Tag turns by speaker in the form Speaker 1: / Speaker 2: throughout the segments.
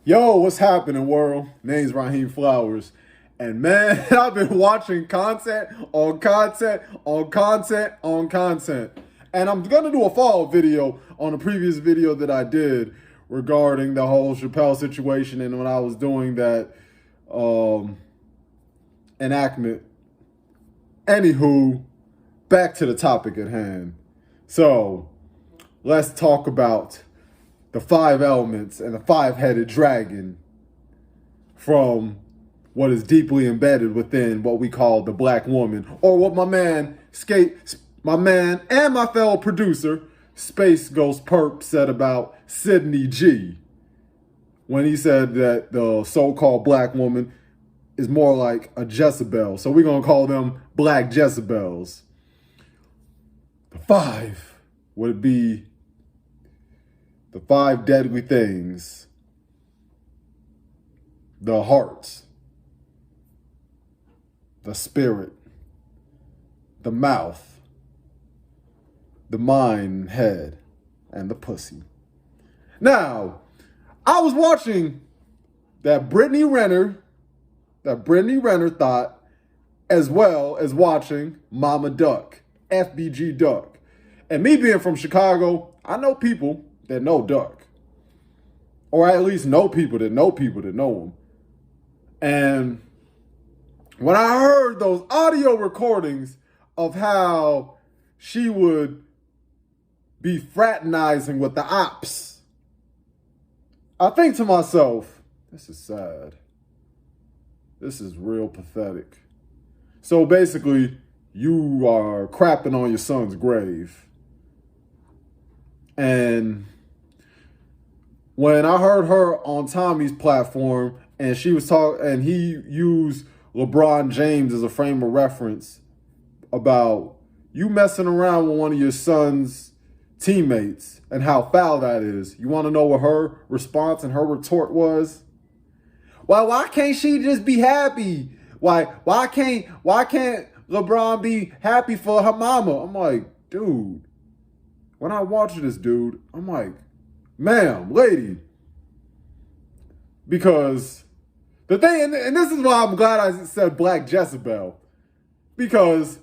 Speaker 1: Yo, what's happening, world? Name's Raheem Flowers. And man, I've been watching content on content on content on content. And I'm going to do a follow-up video on a previous video that I did regarding the whole Chappelle situation and when I was doing that enactment. Anywho, back to the topic at hand. So, let's talk about the five elements and the five-headed dragon from what is deeply embedded within what we call the black woman, or what my man and my fellow producer Space Ghost Perp said about Sydney G when he said that the so-called black woman is more like a Jezebel. So we're gonna call them black Jezebels. The five would be the five deadly things: the heart, the spirit, the mouth, the mind, head, and the pussy. Now, I was watching that Brittany Renner thought, as well as watching Mama Duck, FBG Duck. And me being from Chicago, I know people that know Duck. Or at least know people that know him. And when I heard those audio recordings of how she would be fraternizing with the ops, I think to myself, this is sad. This is real pathetic. So basically, you are crapping on your son's grave. And when I heard her on Tommy's platform and she was talking, and he used LeBron James as a frame of reference about you messing around with one of your son's teammates and how foul that is. You want to know what her response and her retort was? Well, why can't she just be happy? Why can't LeBron be happy for her mama? I'm like, dude. When I watch this dude, I'm like, ma'am, lady. Because the thing, and this is why I'm glad I said black Jezebel. Because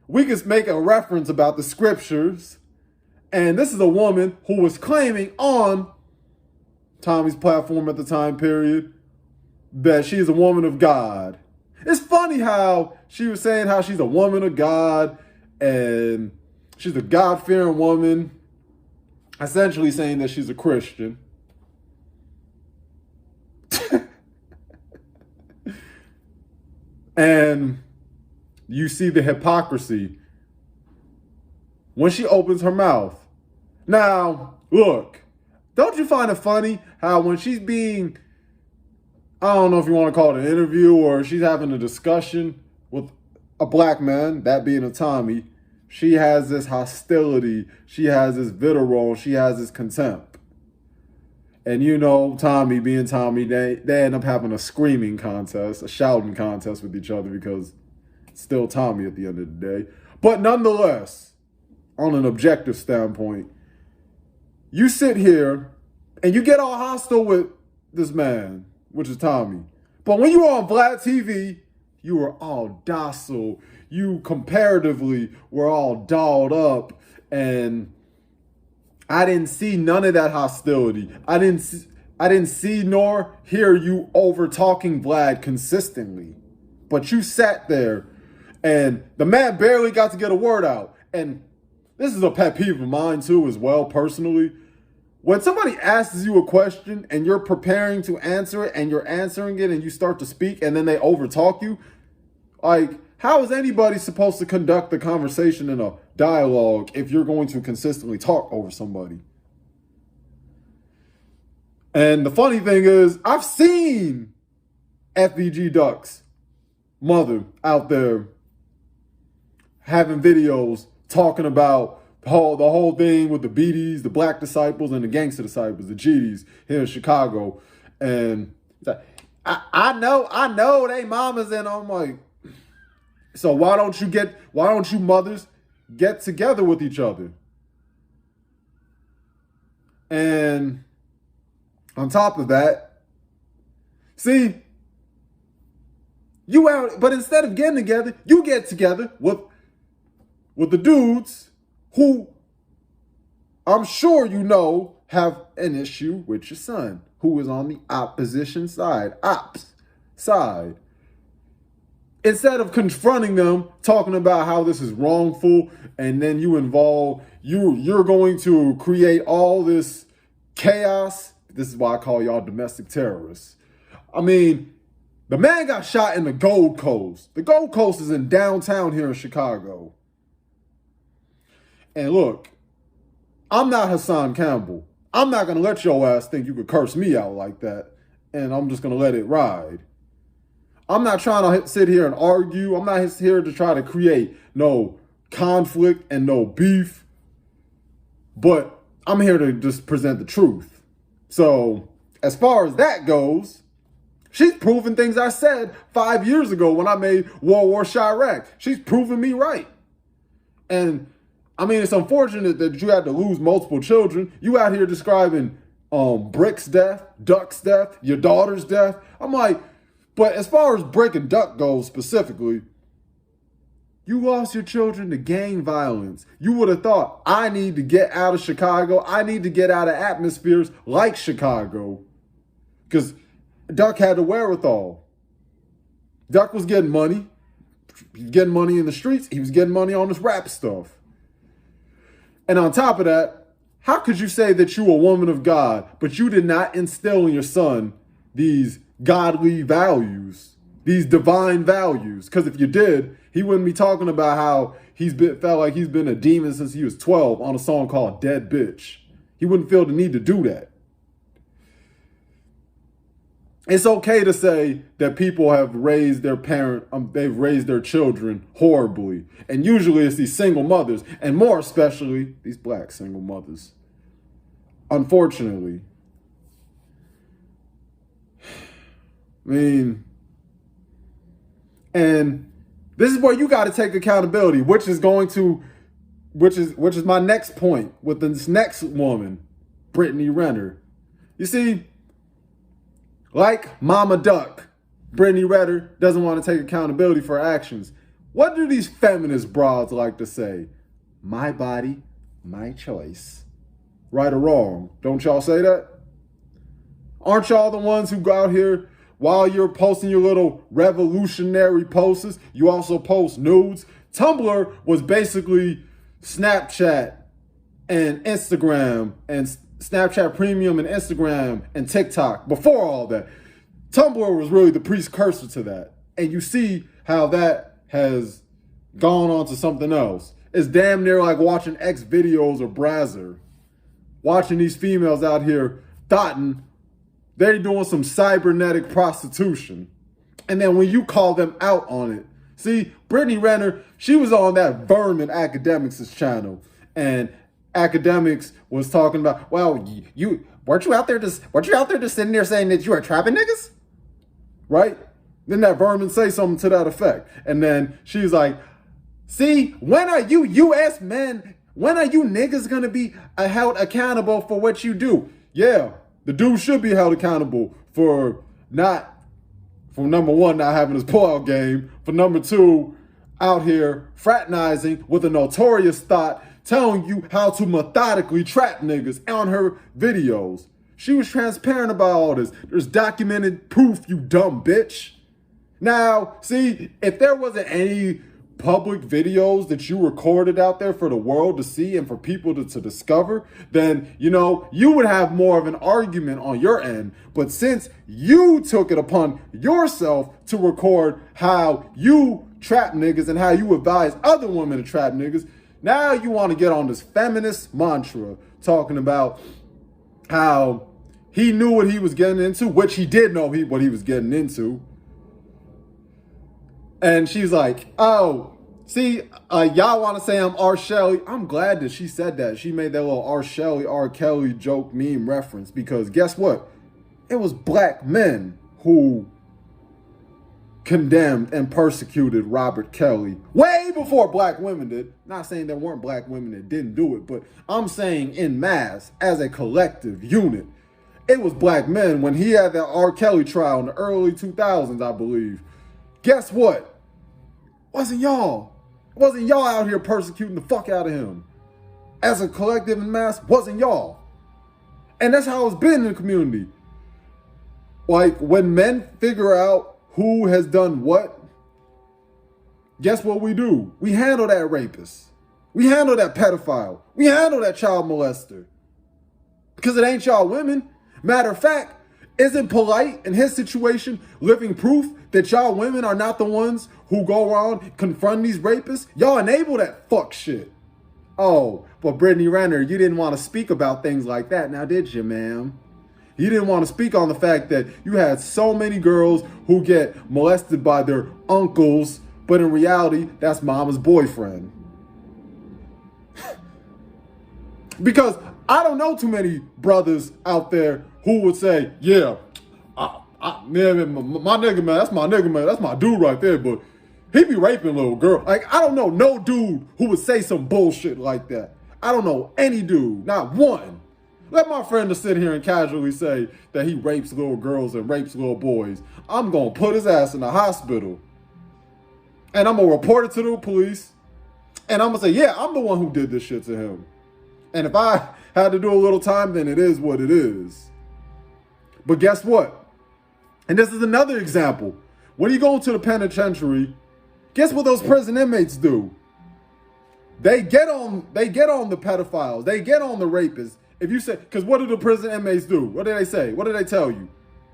Speaker 1: we can make a reference about the scriptures. And this is a woman who was claiming on Tommy's platform at the time period that she is a woman of God. It's funny how she was saying how she's a woman of God and she's a God-fearing woman, essentially saying that she's a Christian. And you see the hypocrisy when she opens her mouth. Now, look, don't you find it funny how when she's being, I don't know if you want to call it an interview or she's having a discussion with a black man, that being a Tommy, she has this hostility, she has this vitriol, she has this contempt. And you know, Tommy being Tommy, they end up having a screaming contest, a shouting contest with each other because it's still Tommy at the end of the day. But nonetheless, on an objective standpoint, you sit here and you get all hostile with this man, which is Tommy. But when you are on Vlad TV, you are all docile. You comparatively were all dolled up, and I didn't see none of that hostility. I didn't see nor hear you over talking Vlad consistently. But you sat there, and the man barely got to get a word out. And this is a pet peeve of mine too, as well, personally. When somebody asks you a question and you're preparing to answer it and you're answering it and you start to speak and then they overtalk you, like, how is anybody supposed to conduct the conversation in a dialogue if you're going to consistently talk over somebody? And the funny thing is, I've seen FBG Duck's mother out there having videos talking about the whole thing with the BDs, the black disciples, and the gangster disciples, the GDs here in Chicago. And I know they mamas, and I'm like, so why don't you mothers get together with each other? And on top of that, See, you out, but instead of getting together, you get together with the dudes who I'm sure you know have an issue with your son, who is on the opposition side, ops side. Instead of confronting them, talking about how this is wrongful, and then you're going to create all this chaos. This is why I call y'all domestic terrorists. I mean, the man got shot in the Gold Coast. The Gold Coast is in downtown here in Chicago. And look, I'm not Hassan Campbell. I'm not going to let your ass think you could curse me out like that, and I'm just going to let it ride. I'm not trying to sit here and argue. I'm not here to try to create no conflict and no beef. But I'm here to just present the truth. So as far as that goes, she's proven things I said 5 years ago when I made World War Chirac. She's proven me right. And I mean, it's unfortunate that you had to lose multiple children. You out here describing Brick's death, Duck's death, your daughter's death. I'm like, but as far as Brick and Duck goes specifically, you lost your children to gang violence. You would have thought, I need to get out of Chicago. I need to get out of atmospheres like Chicago. Because Duck had the wherewithal. Duck was getting money. He was getting money in the streets. He was getting money on this rap stuff. And on top of that, how could you say that you a woman of God, but you did not instill in your son these godly values, these divine values? Because if you did, he wouldn't be talking about how felt like he's been a demon since he was 12 on a song called Dead Bitch. He wouldn't feel the need to do that. It's okay to say that people have raised they've raised their children horribly. And usually it's these single mothers, and more especially these black single mothers. Unfortunately. I mean, and this is where you got to take accountability, which is my next point with this next woman, Brittany Renner. You see, like Mama Duck, Brittany Renner doesn't want to take accountability for her actions. What do these feminist broads like to say? My body, my choice. Right or wrong? Don't y'all say that? Aren't y'all the ones who go out here while you're posting your little revolutionary posts? You also post nudes. Tumblr was basically Snapchat and Instagram and Snapchat Premium and Instagram and TikTok. Before all that, Tumblr was really the precursor to that. And you see how that has gone on to something else. It's damn near like watching X videos or Brazzer. Watching these females out here thoughting they're doing some cybernetic prostitution. And then when you call them out on it, see, Brittany Renner, she was on that Vermin Academics' channel. And Academics was talking about, well, you weren't you out there just sitting there saying that you were trapping niggas? Right? Then that Vermin say something to that effect. And then she's like, see, when are you US men, when are you niggas gonna be held accountable for what you do? Yeah, the dude should be held accountable for number one, not having his pull-out game, for number two, out here fraternizing with a notorious thought telling you how to methodically trap niggas on her videos. She was transparent about all this. There's documented proof, you dumb bitch. Now, see, if there wasn't any public videos that you recorded out there for the world to see and for people to discover, then, you would have more of an argument on your end. But since you took it upon yourself to record how you trap niggas and how you advise other women to trap niggas, now you want to get on this feminist mantra talking about how he knew what he was getting into, which he did know what he was getting into. And she's like, oh, see, y'all want to say I'm R. Kelly. I'm glad that she said that. She made that little R. Kelly joke meme reference, because guess what? It was black men who condemned and persecuted Robert Kelly way before black women did. Not saying there weren't black women that didn't do it, but I'm saying en masse, as a collective unit. It was black men when he had that R. Kelly trial in the early 2000s, I believe. Guess what? Wasn't y'all. Wasn't y'all out here persecuting the fuck out of him. As a collective and mass, wasn't y'all. And that's how it's been in the community. Like, when men figure out who has done what, guess what we do? We handle that rapist. We handle that pedophile. We handle that child molester. Because it ain't y'all women. Matter of fact, isn't Polite in his situation living proof that y'all women are not the ones who go around confronting these rapists? Y'all enable that fuck shit. Oh, but Brittany Renner, you didn't want to speak about things like that now, did you, ma'am? You didn't want to speak on the fact that you had so many girls who get molested by their uncles, but in reality, that's mama's boyfriend. Because I don't know too many brothers out there who would say, yeah, man, my nigga, man, that's my nigga, man, that's my dude right there, but he be raping little girl. Like, I don't know no dude who would say some bullshit like that. I don't know any dude, not one. Let my friend just sit here and casually say that he rapes little girls and rapes little boys. I'm going to put his ass in the hospital. And I'm going to report it to the police. And I'm going to say, yeah, I'm the one who did this shit to him. And if I had to do a little time, then it is what it is. But guess what? And this is another example. When you go into the penitentiary, guess what those prison inmates do? They get on the pedophiles. They get on the rapists. If you say, because what do the prison inmates do? What do they say? What do they tell you?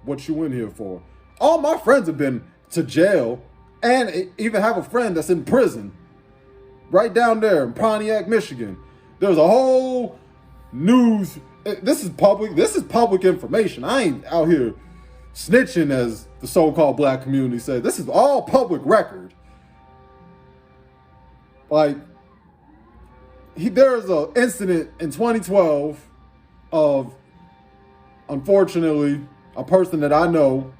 Speaker 1: What you in here for? All my friends have been to jail and even have a friend that's in prison. Right down there in Pontiac, Michigan. There's a whole news. This is public information. I ain't out here snitching, as the so-called black community says. This is all public record. Like, there's an incident in 2012 of, unfortunately, a person that I know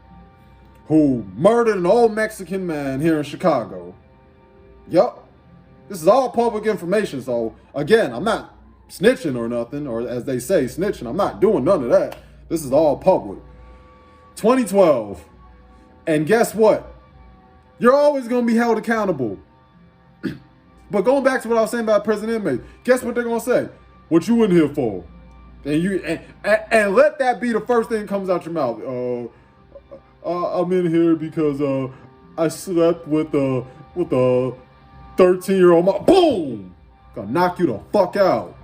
Speaker 1: who murdered an old Mexican man here in Chicago. Yup. This is all public information. So, again, I'm not snitching or nothing, or as they say, snitching. I'm not doing none of that. This is all public. 2012. And guess what? You're always going to be held accountable. But going back to what I was saying about prison inmates, guess what they're going to say? What you in here for? And let that be the first thing that comes out your mouth. I'm in here because I slept with a 13-year-old mom. Boom! Gonna knock you the fuck out.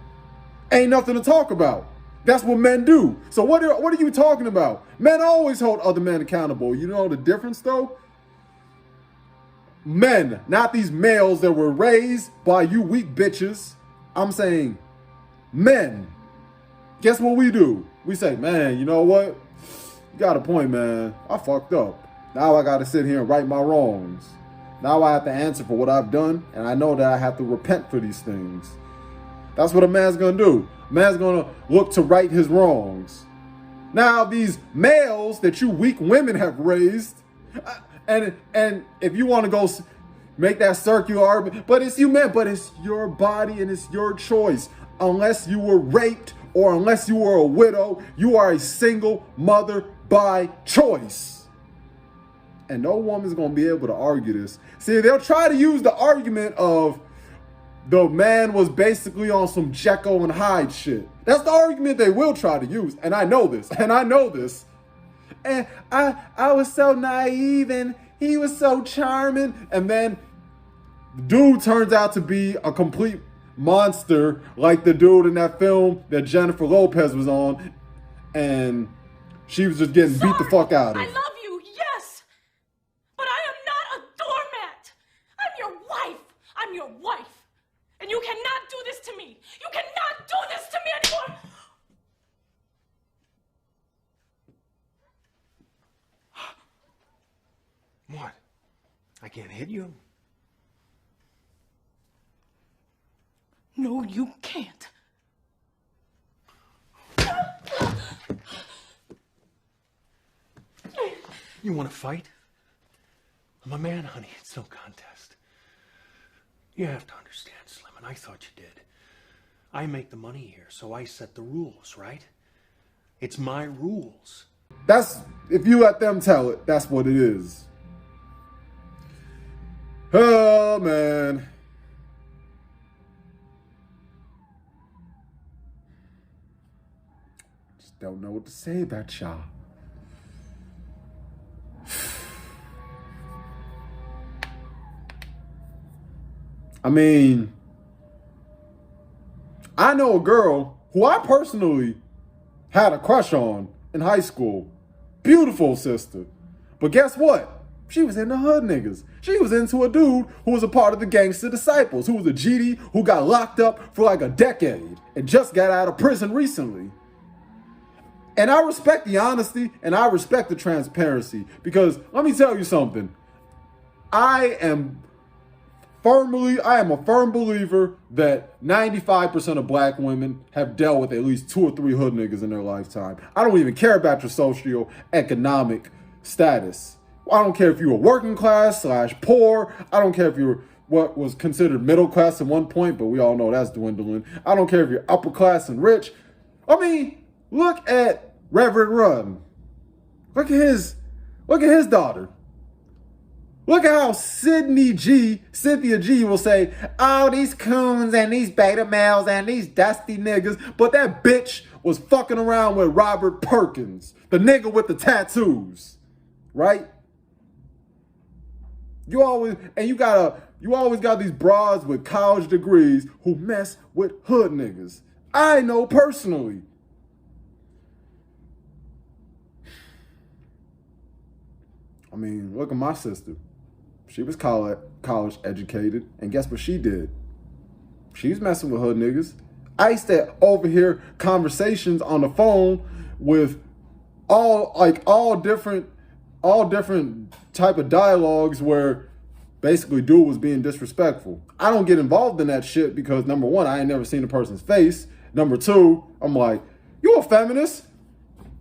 Speaker 1: Ain't nothing to talk about. That's what men do. So what are you talking about? Men always hold other men accountable. You know the difference though? Men, not these males that were raised by you weak bitches. I'm saying men. Guess what we do? We say, man, you know what? You got a point, man. I fucked up. Now I got to sit here and right my wrongs. Now I have to answer for what I've done, and I know that I have to repent for these things. That's what a man's going to do. A man's going to look to right his wrongs. Now, these males that you weak women have raised, and if you want to go make that circular argument, but it's you men, but it's your body and it's your choice. Unless you were raped or unless you were a widow, you are a single mother by choice. And no woman's going to be able to argue this. See, they'll try to use the argument of the man was basically on some Jekyll and Hyde shit. That's the argument they will try to use. And I know this. And I was so naive and he was so charming. And then the dude turns out to be a complete monster, like the dude in that film that Jennifer Lopez was on. And she was just getting beat the fuck out of.
Speaker 2: I love you, yes. But I am not a doormat. I'm your wife. I'm your wife. And you cannot do this to me. You cannot do this to me anymore.
Speaker 3: What? I can't hit you?
Speaker 2: No, you can't.
Speaker 3: You want to fight? I'm a man, honey. It's no contest. You have to understand, Slim, and I thought you did. I make the money here, so I set the rules, right? It's my rules.
Speaker 1: That's, if you let them tell it, that's what it is. Oh, man. Just don't know what to say about y'all. I mean, I know a girl who I personally had a crush on in high school. Beautiful sister. But guess what? She was into hood niggas. She was into a dude who was a part of the Gangster Disciples, who was a GD who got locked up for like a decade and just got out of prison recently. And I respect the honesty and I respect the transparency, because let me tell you something. I am a firm believer that 95% of black women have dealt with at least 2 or 3 hood niggas in their lifetime. I don't even care about your socioeconomic status. I don't care if you were working class / poor. I don't care if you were what was considered middle class at one point, but we all know that's dwindling. I don't care if you're upper class and rich. I mean, look at Reverend Run. Look at his daughter. Look at how Cynthia G will say, oh, these coons and these beta males and these dusty niggas. But that bitch was fucking around with Robert Perkins, the nigga with the tattoos, right? You always got these broads with college degrees who mess with hood niggas. I know personally. I mean, look at my sister. She was college educated, and guess what she did? She was messing with hood niggas. I used to overhear conversations on the phone with all different type of dialogues where basically dude was being disrespectful. I don't get involved in that shit because number one, I ain't never seen a person's face. Number two, I'm like, you a feminist?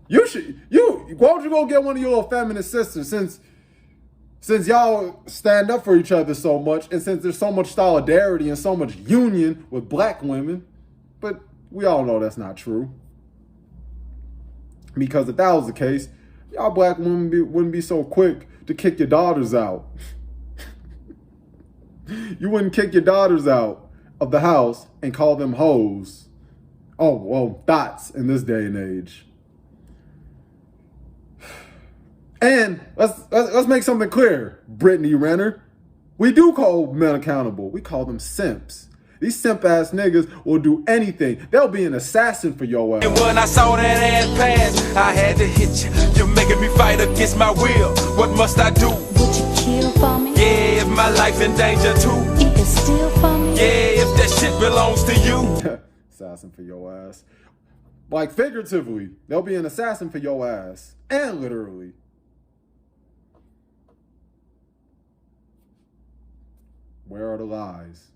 Speaker 1: Why don't you go get one of your little feminist sisters since y'all stand up for each other so much, and since there's so much solidarity and so much union with black women. But we all know that's not true. Because if that was the case, y'all black women wouldn't be so quick to kick your daughters out. You wouldn't kick your daughters out of the house and call them hoes. Oh, well, thoughts in this day and age. And let's make something clear, Brittany Renner. We do call men accountable. We call them simps. These simp-ass niggas will do anything. They'll be an assassin for your ass.
Speaker 4: And when I saw that ass pass, I had to hit you. You're making me fight against my will. What must I do?
Speaker 5: Would you kill for me?
Speaker 4: Yeah, if my life in danger too.
Speaker 5: You can steal for me?
Speaker 4: Yeah, if that shit belongs to you.
Speaker 1: Assassin for your ass. Like figuratively, they'll be an assassin for your ass. And literally. Where are the lies?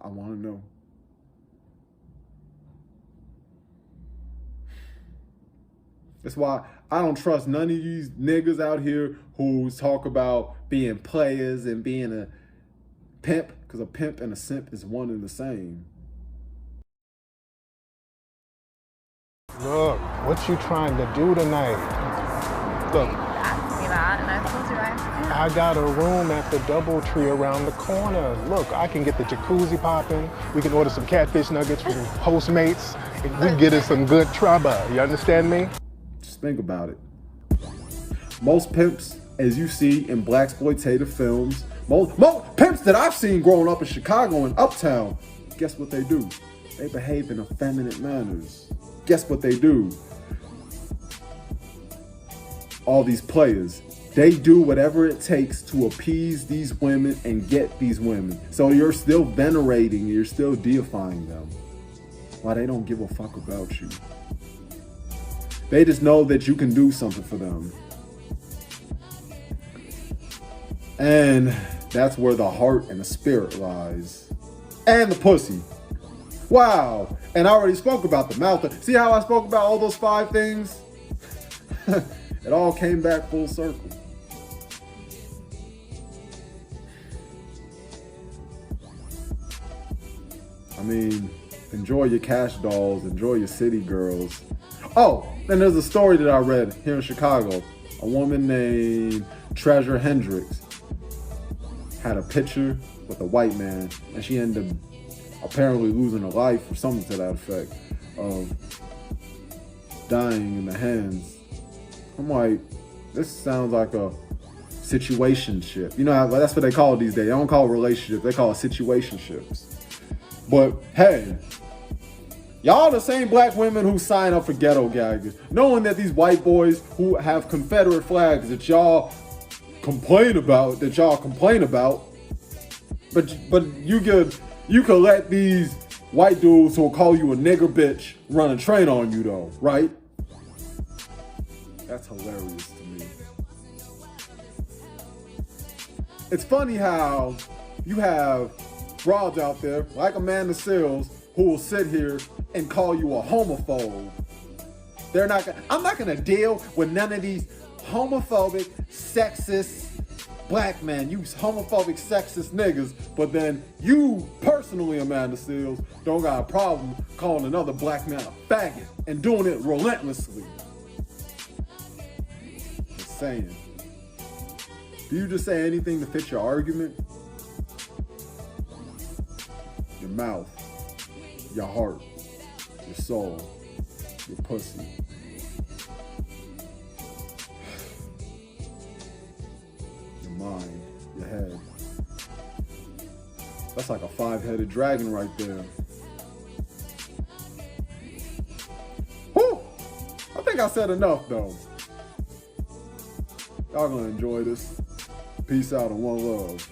Speaker 1: I want to know. That's why I don't trust none of these niggas out here who talk about being players and being a pimp, because a pimp and a simp is one and the same.
Speaker 6: Look, what you trying to do tonight? Look,
Speaker 7: Asked me that, and I told you
Speaker 6: I got a room at the DoubleTree around the corner. Look, I can get the jacuzzi popping. We can order some catfish nuggets from Postmates. And we can get us some good traba. You understand me?
Speaker 1: Just think about it. Most pimps, as you see in blaxploitative films, most pimps that I've seen growing up in Chicago and Uptown, guess what they do? They behave in effeminate manners. Guess what they do? All these players, they do whatever it takes to appease these women and get these women. So you're still venerating, you're still deifying them. Why they don't give a fuck about you. They just know that you can do something for them. And that's where the heart and the spirit lies. And the pussy. Wow. And I already spoke about the mouth. See how I spoke about all those 5 things? It all came back full circle. I mean, enjoy your cash dolls, enjoy your city girls. Oh, and there's a story that I read here in Chicago. A woman named Treasure Hendricks had a picture with a white man, and she ended up apparently losing her life or something to that effect of dying in the hands. I'm like, this sounds like a situationship. You know, that's what they call it these days. They don't call it relationships, they call it situationships. But hey, y'all the same black women who sign up for ghetto gaggers, knowing that these white boys who have Confederate flags that y'all complain about, but you could let these white dudes who'll call you a nigger bitch run a train on you though, right? That's hilarious to me. It's funny how you have broads out there like Amanda Seales who will sit here and call you a homophobe. I'm not gonna deal with none of these homophobic, sexist black men, you homophobic, sexist niggas, but then you personally, Amanda Seales, don't got a problem calling another black man a faggot and doing it relentlessly. Just saying. Do you just say anything to fit your argument? Your mouth, your heart, your soul, your pussy. Your mind, your head. That's like a 5-headed dragon right there. Whew! I think I said enough though. Y'all gonna enjoy this. Peace out and one love.